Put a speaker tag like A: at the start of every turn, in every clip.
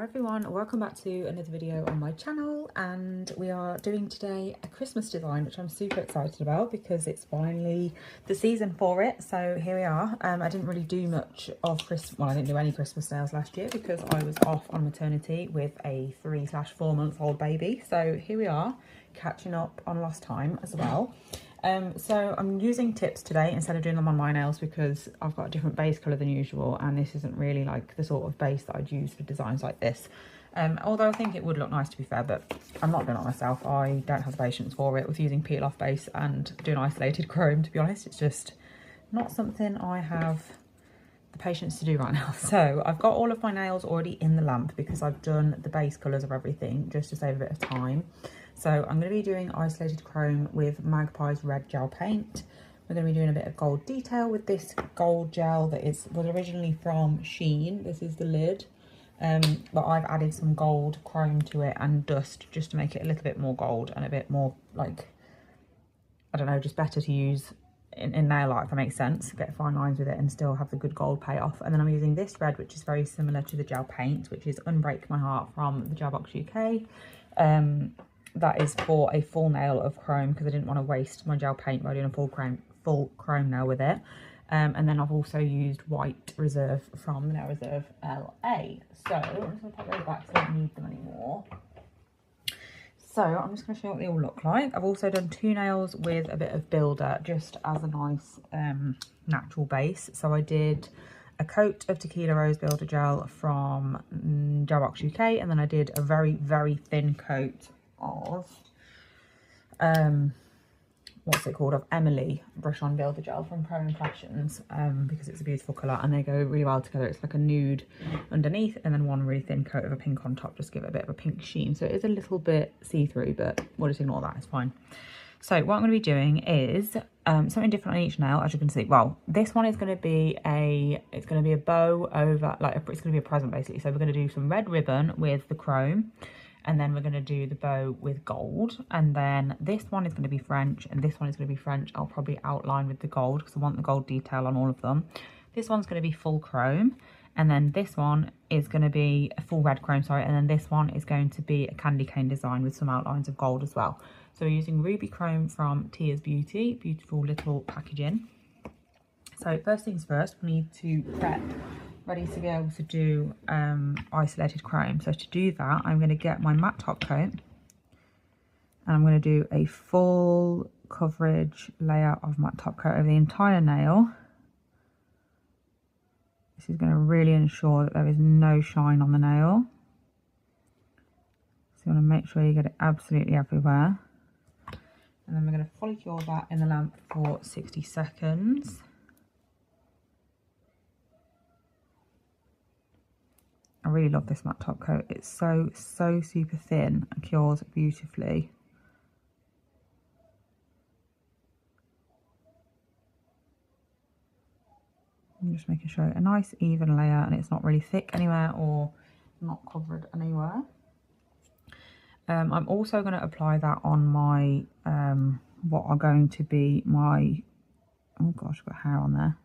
A: everyone, welcome back to another video on my channel, and we are doing today a Christmas design which I'm super excited about because it's finally the season for it. So here we are. I didn't really do much of Christmas, well I didn't do any Christmas nails last year because I was off on maternity with a 3/4 month old baby. So here we are, catching up on lost time as well. So I'm using tips today instead of doing them on my nails because I've got a different base colour than usual, and this isn't really like the sort of base that I'd use for designs like this. Although I think it would look nice to be fair, but I'm not doing it myself. I don't have the patience for it with using peel off base and doing isolated chrome, to be honest. It's just not something I have the patience to do right now. So I've got all of my nails already in the lamp because I've done the base colours of everything just to save a bit of time. So I'm going to be doing isolated chrome with Magpie's red gel paint. We're going to be doing a bit of gold detail with this gold gel that was originally from Shein. This is the lid, but I've added some gold chrome to it and dust just to make it a little bit more gold and a bit more like, I don't know, just better to use in nail art, if that makes sense. Get fine lines with it and still have the good gold payoff. And then I'm using this red, which is very similar to the gel paint, which is Unbreak My Heart from the Gel Box UK. That is for a full nail of chrome because I didn't want to waste my gel paint by doing a full chrome nail with it. And then I've also used White Reserve from the Nail Reserve LA. So I'm just going to put those back because I don't need them anymore. So I'm just going to show you what they all look like. I've also done two nails with a bit of builder just as a nice natural base. So I did a coat of Tequila Rose Builder Gel from Gel Box UK, and then I did a very, very thin coat of what's it called, of Emily brush on builder gel from Pro Impressions, because it's a beautiful colour and they go really well together. It's like a nude underneath and then one really thin coat of a pink on top, just give it a bit of a pink sheen. So it is a little bit see-through, but we'll just ignore that, it's fine. So what I'm going to be doing is something different on each nail, as you can see. Well, this one is going to be a bow over, like it's going to be a present basically. So we're going to do some red ribbon with the chrome, and then we're going to do the bow with gold. And then this one is going to be French, and this one is going to be French. I'll probably outline with the gold because I want the gold detail on all of them. This one's going to be full chrome, and then this one is going to be a full red chrome, sorry, and then this one is going to be a candy cane design with some outlines of gold as well. So we're using Ruby Chrome from Tia's Beauty, beautiful little packaging. So first things first, we need to prep ready to be able to do isolated chrome. So to do that, I'm going to get my matte top coat and I'm going to do a full coverage layer of matte top coat over the entire nail. This is going to really ensure that there is no shine on the nail. So you want to make sure you get it absolutely everywhere. And then we're going to follicule that in the lamp for 60 seconds. I really love this matte top coat. It's so super thin and cures beautifully. I'm just making sure a nice even layer and it's not really thick anywhere or not covered anywhere. I'm also going to apply that on my what are going to be my, oh gosh, I've got hair on there.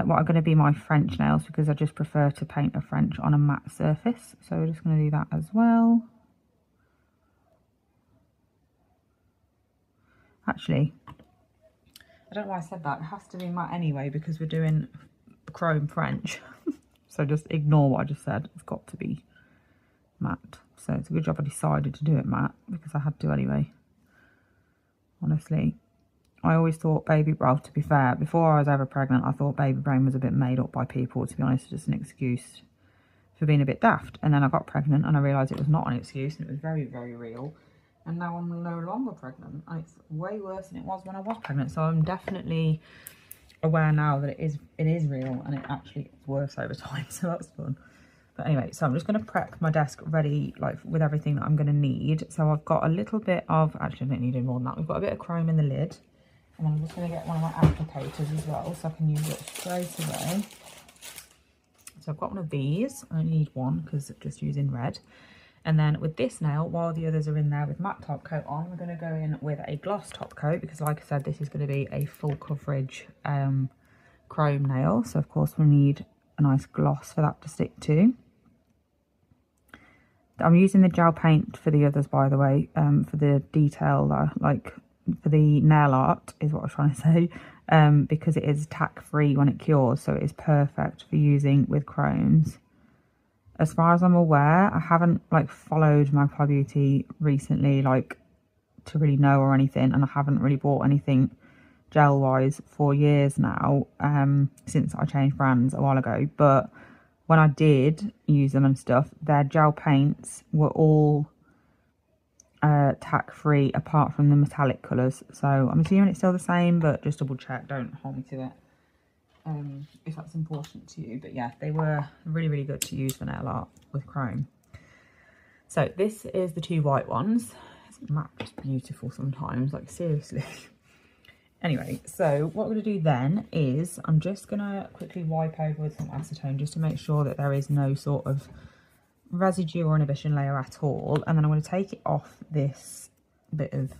A: What are going to be my French nails because I just prefer to paint a French on a matte surface. So we're just going to do that as well. Actually, I don't know why I said that. It has to be matte anyway because we're doing chrome French. So just ignore what I just said. It's got to be matte. So it's a good job I decided to do it matte because I had to anyway. Honestly, I always thought well, to be fair, before I was ever pregnant, I thought baby brain was a bit made up by people, to be honest, just an excuse for being a bit daft. And then I got pregnant and I realised it was not an excuse and it was very, very real. And now I'm no longer pregnant and it's way worse than it was when I was pregnant. So I'm definitely aware now that it is real and it actually gets worse over time. So that's fun. But anyway, so I'm just going to prep my desk ready, like with everything that I'm going to need. So I've got a little bit of, actually I don't need any more than that. We've got a bit of chrome in the lid. And then I'm just going to get one of my applicators as well, so I can use it straight away. So I've got one of these. I only need one because I'm just using red. And then with this nail, while the others are in there with matte top coat on, we're going to go in with a gloss top coat because, like I said, this is going to be a full coverage chrome nail. So of course we'll need a nice gloss for that to stick to. I'm using the gel paint for the others, by the way, for the detail, like for the nail art is what I was trying to say, because it is tack free when it cures, so it is perfect for using with chromes. As far as I'm aware, I haven't like followed Magpie Beauty recently, like to really know or anything, and I haven't really bought anything gel wise for years now, since I changed brands a while ago. But when I did use them and stuff, their gel paints were all tack free apart from the metallic colours, so I'm assuming it's still the same, but just double check, don't hold me to it if that's important to you. But yeah, they were really good to use for nail art with chrome. So this is the two white ones. Isn't matte just beautiful sometimes, like seriously? Anyway, so what we're going to do then is I'm just going to quickly wipe over with some acetone just to make sure that there is no sort of residue or inhibition layer at all, and then I'm going to take it off this bit of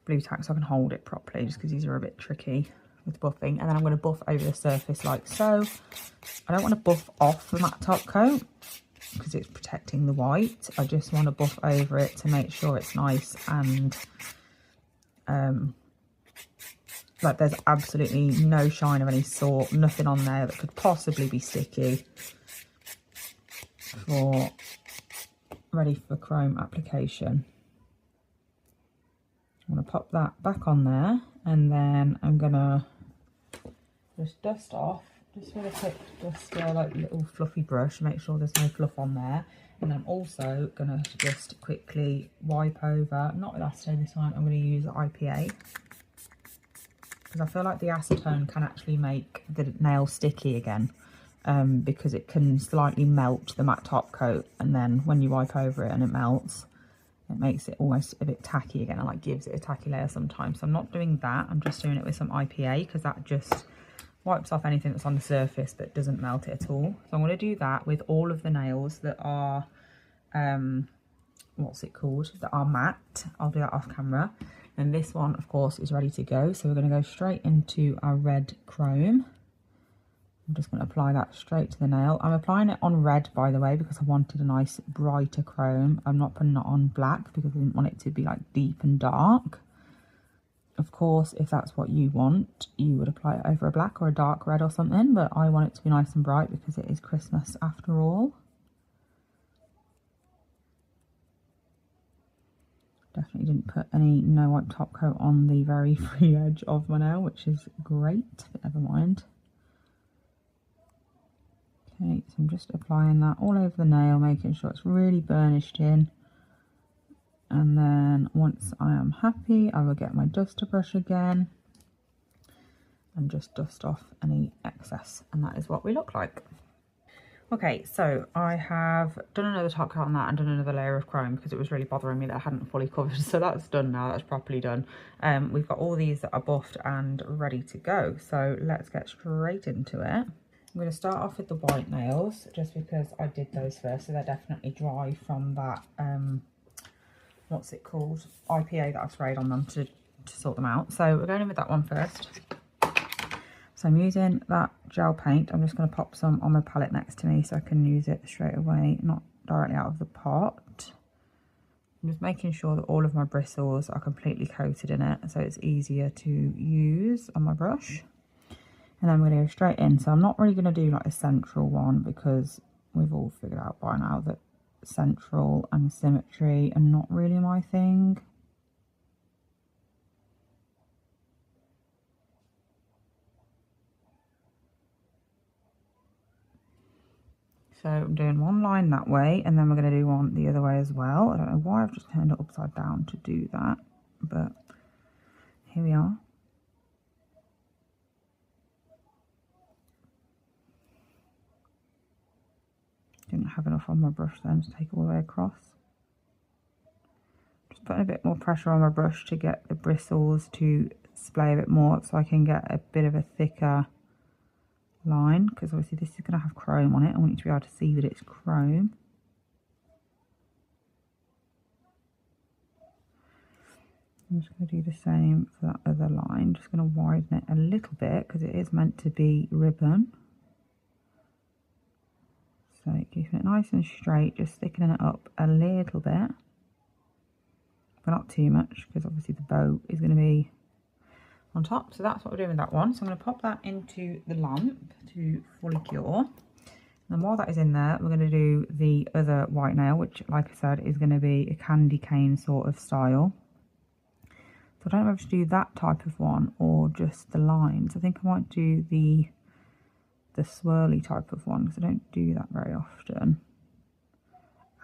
A: blue tack so I can hold it properly, just because these are a bit tricky with buffing. And then I'm going to buff over the surface like so. I don't want to buff off the matte top coat because it's protecting the white. I just want to buff over it to make sure it's nice and like there's absolutely no shine of any sort, nothing on there that could possibly be sticky, for ready for chrome application. I'm going to pop that back on there, and then I'm going to just dust off, just with a quick duster, like little fluffy brush, make sure there's no fluff on there. And I'm also going to just quickly wipe over, not with acetone this time, I'm going to use IPA, because I feel like the acetone can actually make the nail sticky again, because it can slightly melt the matte top coat, and then when you wipe over it and it melts, it makes it almost a bit tacky again, and like gives it a tacky layer sometimes. So I'm not doing that, I'm just doing it with some IPA, because that just wipes off anything that's on the surface but doesn't melt it at all. So I'm going to do that with all of the nails that are what's it called, that are matte. I'll do that off camera. And this one of course is ready to go, so we're going to go straight into our red chrome. I'm just going to apply that straight to the nail. I'm applying it on red, by the way, because I wanted a nice brighter chrome. I'm not putting it on black because I didn't want it to be like deep and dark. Of course, if that's what you want, you would apply it over a black or a dark red or something, but I want it to be nice and bright because it is Christmas after all. Definitely didn't put any no wipe top coat on the very free edge of my nail, which is great, but never mind. Okay, so I'm just applying that all over the nail, making sure it's really burnished in. And then once I am happy, I will get my duster brush again and just dust off any excess, and that is what we look like. Okay, so I have done another top coat on that and done another layer of chrome because it was really bothering me that I hadn't fully covered. So that's done now, that's properly done. We've got all these that are buffed and ready to go. So let's get straight into it. I'm going to start off with the white nails just because I did those first, so they're definitely dry from that, what's it called, IPA that I sprayed on them to sort them out. So we're going in with that one first. So I'm using that gel paint. I'm just going to pop some on my palette next to me so I can use it straight away, not directly out of the pot. I'm just making sure that all of my bristles are completely coated in it so it's easier to use on my brush. And then I'm going to go straight in. So I'm not really going to do like a central one because we've all figured out by now that central and symmetry are not really my thing. So I'm doing one line that way, and then we're going to do one the other way as well. I don't know why I've just turned it upside down to do that, but here we are. Didn't have enough on my brush then to take all the way across. Just putting a bit more pressure on my brush to get the bristles to splay a bit more so I can get a bit of a thicker line, because obviously this is going to have chrome on it. I want you to be able to see that it's chrome. I'm just going to do the same for that other line. Just going to widen it a little bit because it is meant to be ribbon. So keeping it nice and straight, just thickening it up a little bit, but not too much, because obviously the bow is going to be on top. So that's what we're doing with that one. So I'm going to pop that into the lamp to fully cure. And while that is in there, we're going to do the other white nail, which, like I said, is going to be a candy cane sort of style. So I don't know if to do that type of one or just the lines. I think I might do the swirly type of one, because I don't do that very often.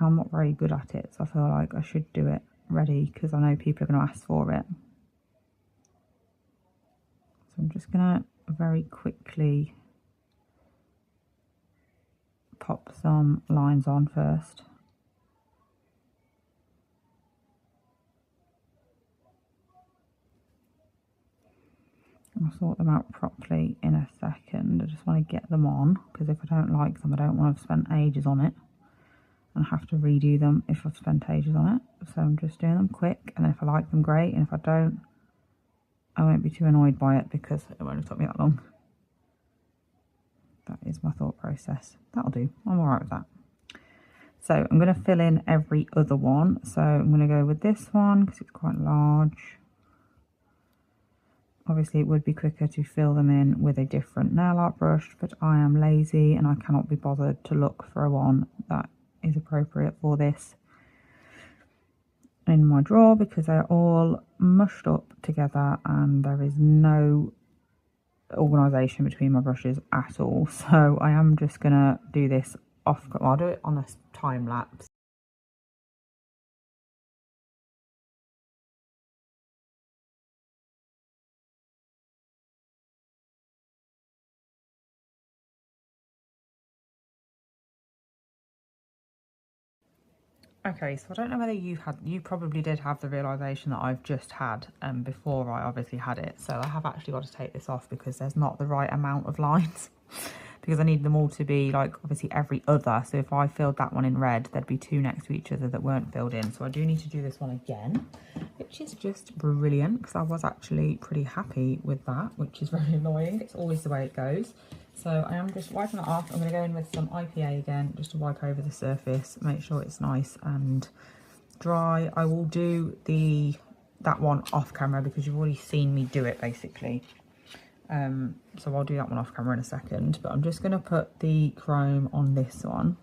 A: I'm not very good at it, so I feel like I should do it ready, because I know people are going to ask for it. So I'm just going to very quickly pop some lines on first. I'll sort them out properly in a second. I just want to get them on, because if I don't like them, I don't want to have spent ages on it and have to redo them if I've spent ages on it. So I'm just doing them quick, and if I like them, great, and if I don't, I won't be too annoyed by it, because it won't have took me that long. That is my thought process. That'll do. I'm alright with that. So I'm going to fill in every other one. So I'm going to go with this one because it's quite large. Obviously it would be quicker to fill them in with a different nail art brush, but I am lazy and I cannot be bothered to look for a one that is appropriate for this in my drawer, because they're all mushed up together and there is no organisation between my brushes at all. So I am just going to do this off, well, I'll do it on a time lapse. Okay, so I don't know whether you probably did have the realisation that I've just had before I obviously had it. So I have actually got to take this off because there's not the right amount of lines because I need them all to be like obviously every other. So if I filled that one in red, there'd be two next to each other that weren't filled in. So I do need to do this one again, which is just brilliant because I was actually pretty happy with that, which is very annoying. It's always the way it goes. So I am just wiping it off. I'm going to go in with some IPA again, just to wipe over the surface, make sure it's nice and dry. I will do that one off camera because you've already seen me do it basically. So I'll do that one off camera in a second, but I'm just going to put the chrome on this one.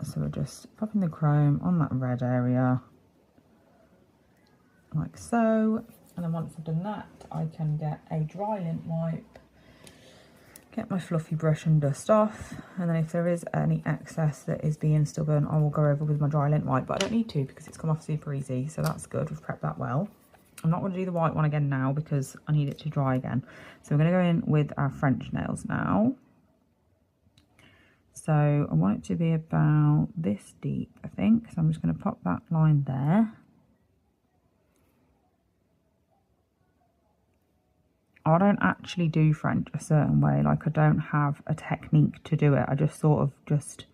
A: So we're just popping the chrome on that red area, like so. And then once I've done that, I can get a dry lint wipe, get my fluffy brush and dust off, and then if there is any excess that is being stubborn, I will go over with my dry lint wipe, but I don't need to because it's come off super easy, so that's good. We've prepped that well. I'm not going to do the white one again now because I need it to dry again. So we're going to go in with our French nails now. So I want it to be about this deep, I think, so I'm just going to pop that line there. I don't actually do French a certain way, like I don't have a technique to do it. I just sort of just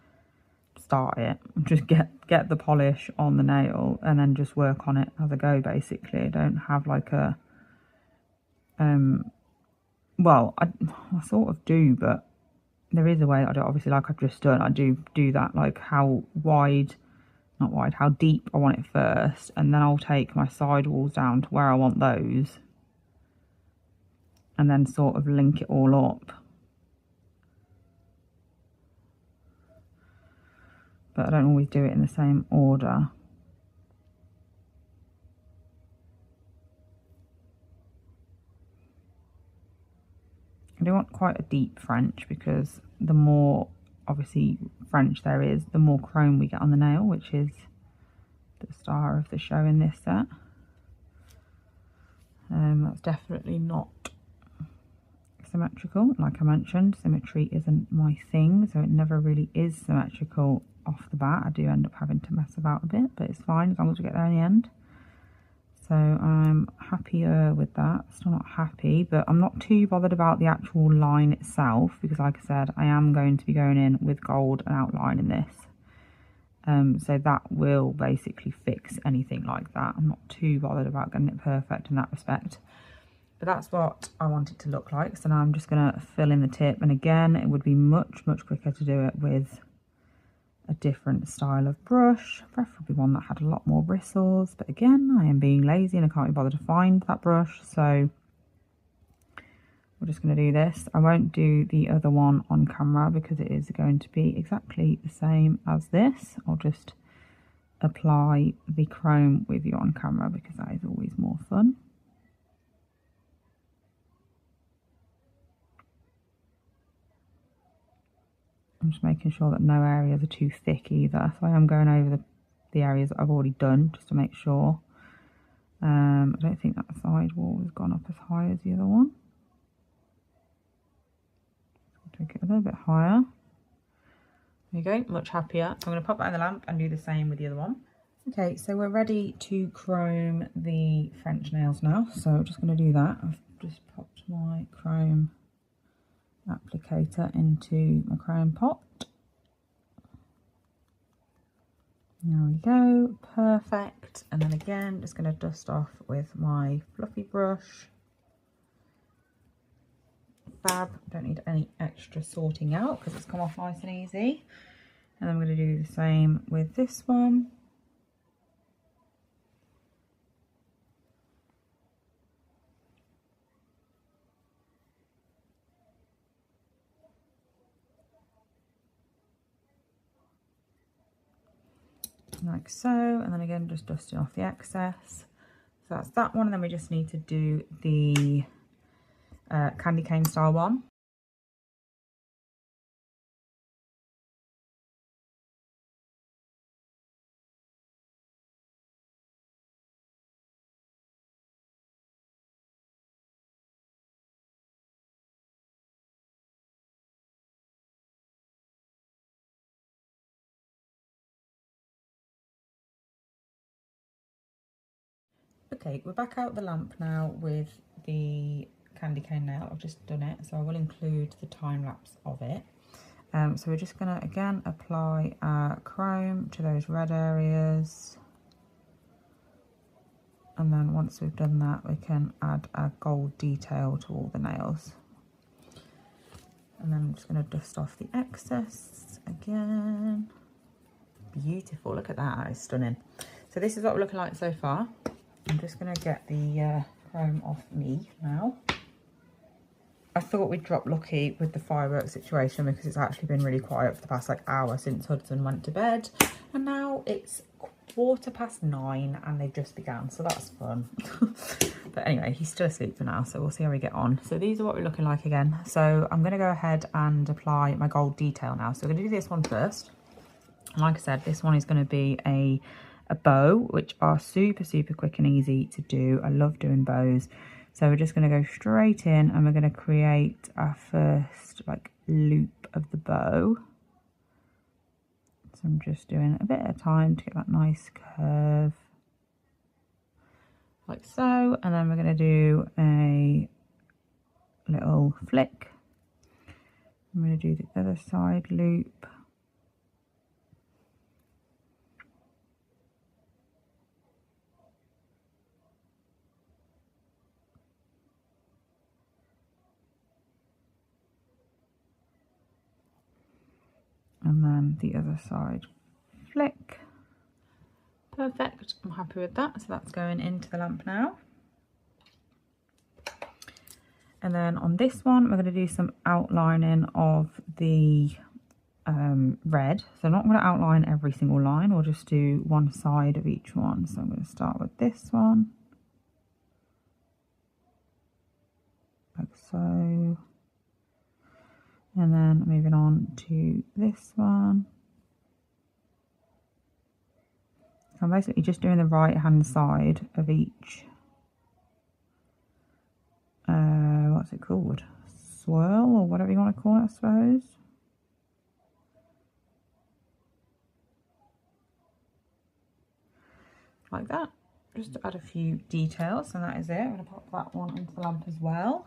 A: start it, just get the polish on the nail and then just work on it as I go basically. I don't have like a, well, I sort of do, but there is a way that I do it, obviously, like I've just done. I do that, like how how deep I want it first, and then I'll take my sidewalls down to where I want those, and then sort of link it all up. But I don't always do it in the same order. I do want quite a deep French because the more obviously French there is, the more chrome we get on the nail, which is the star of the show in this set. That's definitely not symmetrical. Like I mentioned, symmetry isn't my thing, so it never really is symmetrical off the bat. I do end up having to mess about a bit, but it's fine as long as we get there in the end. So I'm happier with that. Still not happy, but I'm not too bothered about the actual line itself because, like I said, I am going to be going in with gold and outline in this. So that will basically fix anything like that. I'm not too bothered about getting it perfect in that respect. But that's what I want it to look like. So now I'm just going to fill in the tip. And again, it would be much quicker to do it with a different style of brush, preferably one that had a lot more bristles. But again, I am being lazy and I can't be bothered to find that brush. So we're just going to do this. I won't do the other one on camera because it is going to be exactly the same as this. I'll just apply the chrome with you on camera because that is always more fun. I'm just making sure that no areas are too thick either. So I am going over the areas that I've already done just to make sure. I don't think that side wall has gone up as high as the other one. Take it a little bit higher. There you go, much happier. So I'm going to pop that in the lamp and do the same with the other one. Okay, so we're ready to chrome the French nails now. So I'm just going to do that. I've just popped my chrome applicator into my chrome pot. There we go, perfect. And then again, just going to dust off with my fluffy brush. Fab, don't need any extra sorting out because it's come off nice and easy. And then I'm going to do the same with this one. Like so, and then again just dusting off the excess. So that's that one, and then we just need to do the candy cane style one. Okay, we're back out the lamp now with the candy cane nail. I've just done it, so I will include the time lapse of it. So we're just going to again apply our chrome to those red areas, and then once we've done that we can add our gold detail to all the nails. And then I'm just going to dust off the excess again. Beautiful, look at that, that is stunning. So this is what we're looking like so far. I'm just going to get the chrome off me now. I thought we'd drop lucky with the fireworks situation because it's actually been really quiet for the past like hour since Hudson went to bed, and now it's 9:15 and they've just begun, so that's fun. But anyway, he's still asleep for now, so we'll see how we get on. So these are what we're looking like again. So I'm going to go ahead and apply my gold detail now. So we're going to do this one first. Like I said, this one is going to be a bow, which are super quick and easy to do. I love doing bows. So we're just going to go straight in and we're going to create our first like loop of the bow. So I'm just doing a bit at a time to get that nice curve like so, and then we're going to do a little flick. I'm going to do the other side loop. And then the other side flick. Perfect, I'm happy with that. So that's going into the lamp now. And then on this one, we're going to do some outlining of the red. So I'm not going to outline every single line, we'll just do one side of each one. So I'm going to start with this one, like so. And then moving on to this one. So I'm basically just doing the right hand side of each, what's it called? Swirl or whatever you want to call it, I suppose. Like that, just to add a few details, and that is it. I'm going to pop that one into the lamp as well.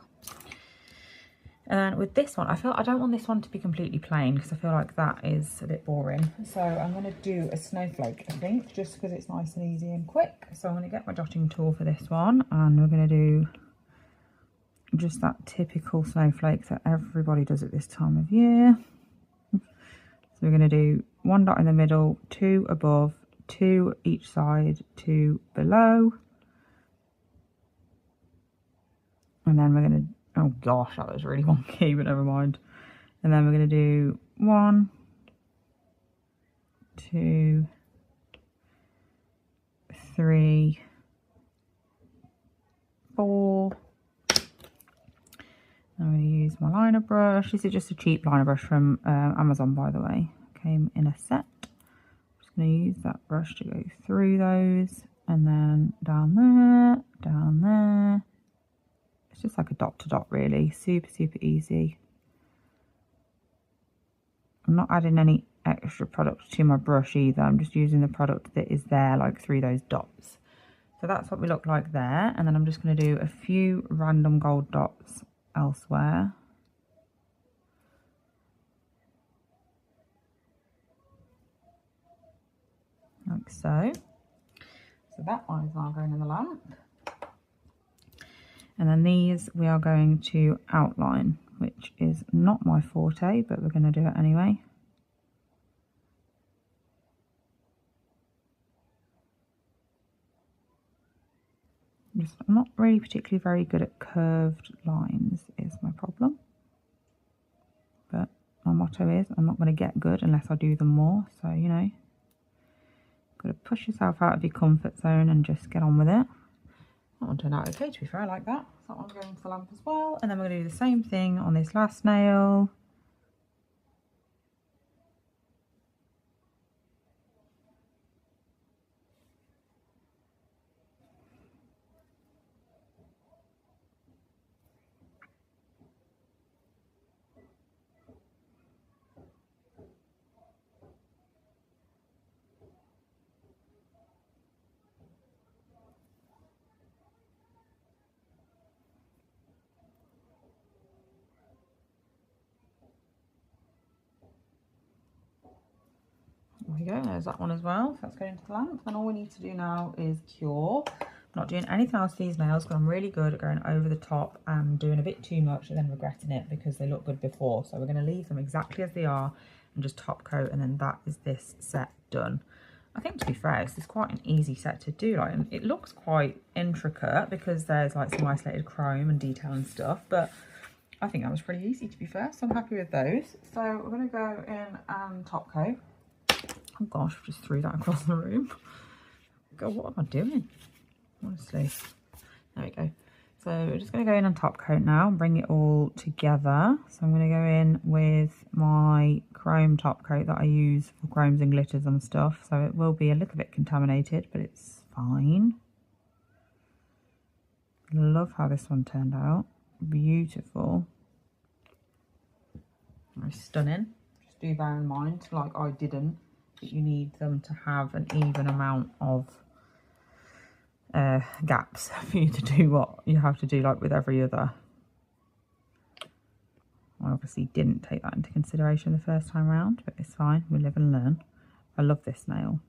A: And then with this one, I don't want this one to be completely plain because I feel like that is a bit boring. So I'm going to do a snowflake, I think, just because it's nice and easy and quick. So I'm going to get my dotting tool for this one, and we're going to do just that typical snowflake that everybody does at this time of year. So we're going to do 1 dot in the middle, 2 above, 2 each side, 2 below. And then we're going to, oh gosh, that was really wonky, but never mind. And then we're going to do 1, 2, 3, 4. I'm going to use my liner brush. This is just a cheap liner brush from Amazon, by the way. Came in a set. I'm just going to use that brush to go through those, and then down there. It's just like a dot to dot, really. Super, super easy. I'm not adding any extra product to my brush either. I'm just using the product that is there, like through those dots. So that's what we look like there. And then I'm just going to do a few random gold dots elsewhere. Like so. So that one is now going in the lamp. And then these we are going to outline, which is not my forte, but we're going to do it anyway. I'm not really particularly very good at curved lines is my problem. But my motto is I'm not going to get good unless I do them more. So, you know, got to push yourself out of your comfort zone and just get on with it. That one turned out okay, to be fair, I like that. So that one's going to the lamp as well. And then we're going to do the same thing on this last nail. There we go, there's that one as well. So that's going into the lamp. And all we need to do now is cure. I'm not doing anything else to these nails because I'm really good at going over the top and doing a bit too much and then regretting it because they look good before. So we're going to leave them exactly as they are and just top coat, and then that is this set done. I think, to be fair, it's quite an easy set to do. Like, and it looks quite intricate because there's like some isolated chrome and detail and stuff, but I think that was pretty easy, to be fair. So I'm happy with those. So we're going to go in and top coat. Oh gosh, I just threw that across the room. God, what am I doing? Honestly. There we go. So we're just going to go in and top coat now and bring it all together. So I'm going to go in with my chrome top coat that I use for chromes and glitters and stuff. So it will be a little bit contaminated, but it's fine. Love how this one turned out. Beautiful. Very stunning. Just do bear in mind, like I didn't, that you need them to have an even amount of gaps for you to do what you have to do, like with every other. I obviously didn't take that into consideration the first time around, but it's fine, we live and learn. I love this nail,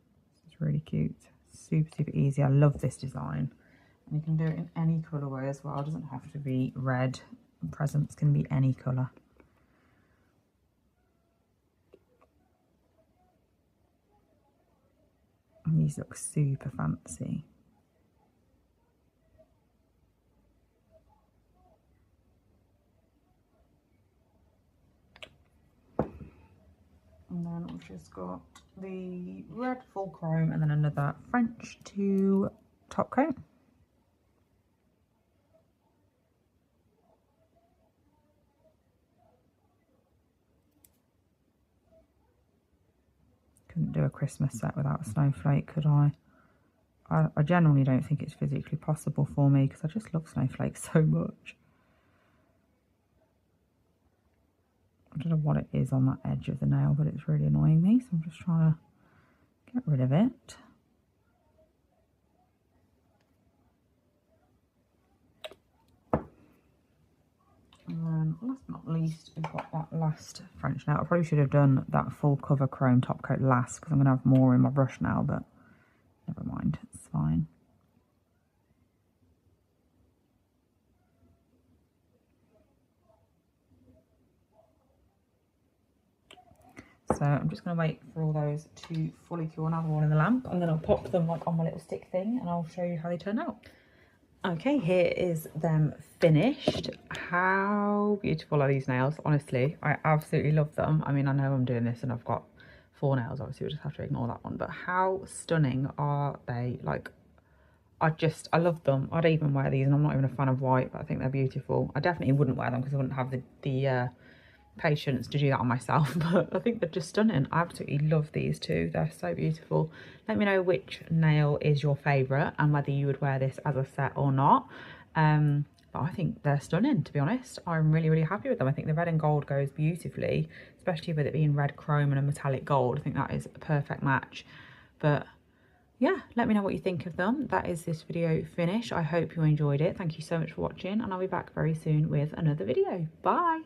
A: it's really cute, super, super easy. I love this design, and you can do it in any colourway as well. It doesn't have to be red. Presents can be any colour. And these look super fancy. And then we've just got the red full chrome and then another French to top coat. Couldn't do a Christmas set without a snowflake, could I? I generally don't think it's physically possible for me because I just love snowflakes so much. I don't know what it is on that edge of the nail, but it's really annoying me, so I'm just trying to get rid of it. And then last but not least, we've got that last French nail. I probably should have done that full cover chrome top coat last because I'm going to have more in my brush now, but never mind, it's fine. So I'm just going to wait for all those to fully cure and have one in the lamp, and then I'll pop them like on my little stick thing and I'll show you how they turn out. Okay, here is them finished. How beautiful are these nails? Honestly, I absolutely love them. I mean, I know I'm doing this and I've got 4 nails, obviously we'll just have to ignore that one, but how stunning are they? Like, I love them. I'd even wear these, and I'm not even a fan of white, but I think they're beautiful. I definitely wouldn't wear them because I wouldn't have the patience to do that on myself, but I think they're just stunning. I absolutely love these two. They're so beautiful. Let me know which nail is your favourite and whether you would wear this as a set or not. But I think they're stunning, to be honest. I'm really, really happy with them. I think the red and gold goes beautifully, especially with it being red chrome and a metallic gold. I think that is a perfect match. But yeah, let me know what you think of them. That is this video finished. I hope you enjoyed it. Thank you so much for watching, and I'll be back very soon with another video. Bye.